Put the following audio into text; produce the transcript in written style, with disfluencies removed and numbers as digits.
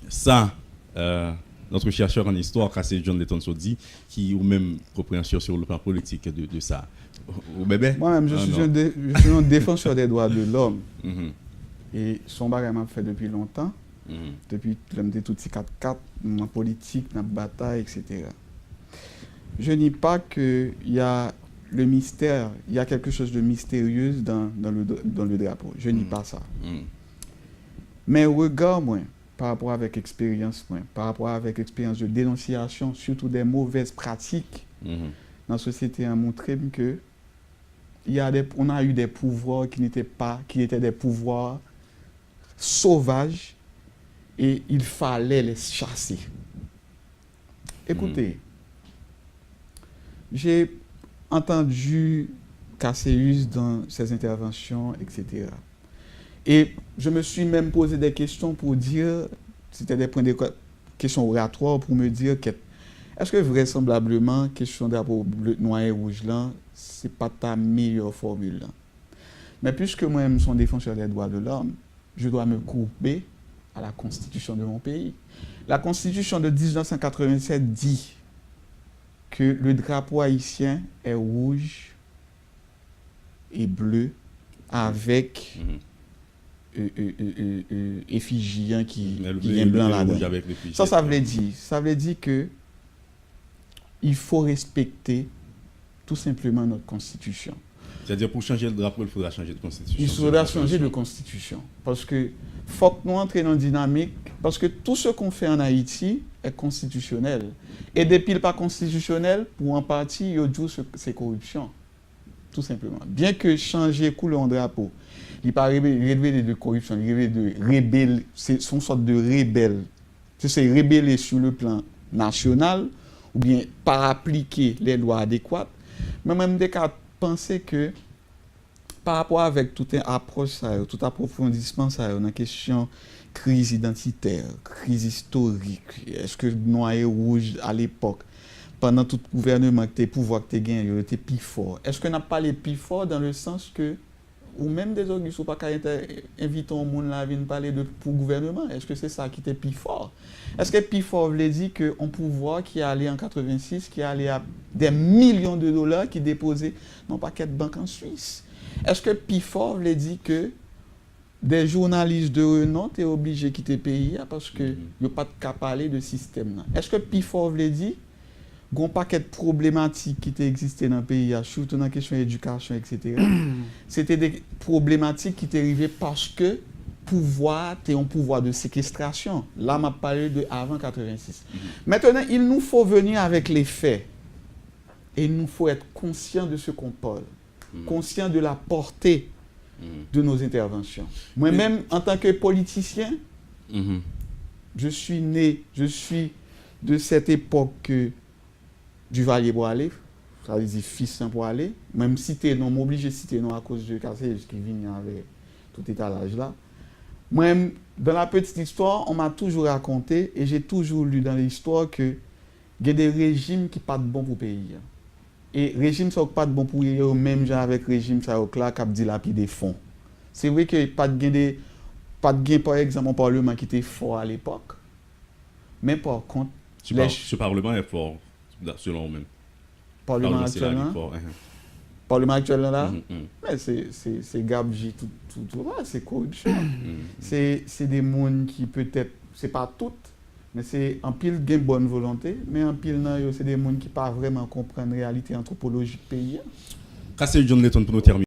ça, notre chercheur en histoire, Cassé John Letton Sodi, qui ou même compréhension sur le plan politique de ça. Ou bébé? Moi-même, je suis un défenseur des droits de l'homme. Et son bagage m'a fait depuis longtemps. Depuis que j'ai tout 4-4, en politique, dans la bataille, etc. Je nie pas qu'il y a le mystère, il y a quelque chose de mystérieux dans le drapeau. Je nie pas ça. Mais regard, moi, par rapport avec expérience, par rapport avec expérience de dénonciation, surtout des mauvaises pratiques dans la société, a montré que on a eu des pouvoirs qui étaient des pouvoirs sauvages et il fallait les chasser. Écoutez, j'ai entendu Cassius dans ses interventions, etc. Et je me suis même posé des questions pour dire, c'était des points de questions oratoires pour me dire est-ce que vraisemblablement, question drapeau bleu, noir et rouge là, c'est pas ta meilleure formule là. Mais puisque moi-même suis défenseur des droits de l'homme, je dois me couper à la constitution de mon pays. La constitution de 1987 dit que le drapeau haïtien est rouge et bleu avec effigie qui vient blanc là-dedans. Ça veut dire que il faut respecter tout simplement notre constitution. C'est-à-dire pour changer le drapeau, il faudra changer de constitution. Il faudra changer de constitution. Parce que faut que nous entrions dans une dynamique, parce que tout ce qu'on fait en Haïti est constitutionnel. Et depuis le pas constitutionnel, pour en partie, il y a c'est corruption. Tout simplement. Bien que changer couleur en drapeau, il n'est pas révélé de corruption, il est révélé de rébelle, c'est une sorte de rebelle. C'est rébeller sur le plan national, ou bien par appliquer les lois adéquates. Mais même des cas penser que par rapport avec toute une approche, tout approfondissement dans la question crise identitaire, crise historique, est-ce que noir et rouge à l'époque, pendant tout gouvernement que tes pouvoirs que tu as gagné, étaient plus forts. Est-ce qu'on n'a pas les plus forts dans le sens que, ou même des organismes ou pas qu'à inviter au monde à venir parler pour gouvernement, est-ce que c'est ça qui était plus fort? Est-ce que plus fort veut dire qu'un pouvoir qui est allé en 86, qui est allé à des millions de dollars qui déposaient dans un paquet de banques en Suisse? Est-ce que plus fort veut dire que des journalistes de renom sont obligés de quitter le pays parce qu'il n'y a pas de cas parler de système? Est-ce que plus fort veut dire qu'il y a un paquet de problématiques qui existaient dans le pays, surtout dans la question de l'éducation, etc. C'était des problématiques qui étaient arrivées parce que pouvoir était un pouvoir de séquestration. Là, on m'a parlé de avant 86. Maintenant, il nous faut venir avec les faits. Et il nous faut être conscient de ce qu'on parle. Conscient de la portée de nos interventions. Moi-même, en tant que politicien, je suis de cette époque du Valier pour aller, ça veut dire fils sans pour aller, même citer non, m'oblige de citer non à cause de Cassé qui vient avec tout étalage là. Moi, dans la petite histoire, on m'a toujours raconté, et j'ai toujours lu dans l'histoire que il y a des régimes qui ne sont pas bons pour le pays. Et les régimes ne sont pas bons pour eux, même genre avec le régime ça qui a dilapidé des fonds. C'est vrai qu'il n'y a pas de gain, par exemple, un parlement qui était fort à l'époque. Mais par contre, ce parlement est fort, selon vous-même. Parlement actuel, Parlement actuel là, mais c'est gabegie tout là, c'est corruption. C'est des mondes qui peut-être, c'est pas toutes, mais c'est en pile gain bonne volonté, mais en pile non, c'est des mondes qui pas vraiment comprendre la réalité anthropologique pays. Cassé John Letton pour nous terminer.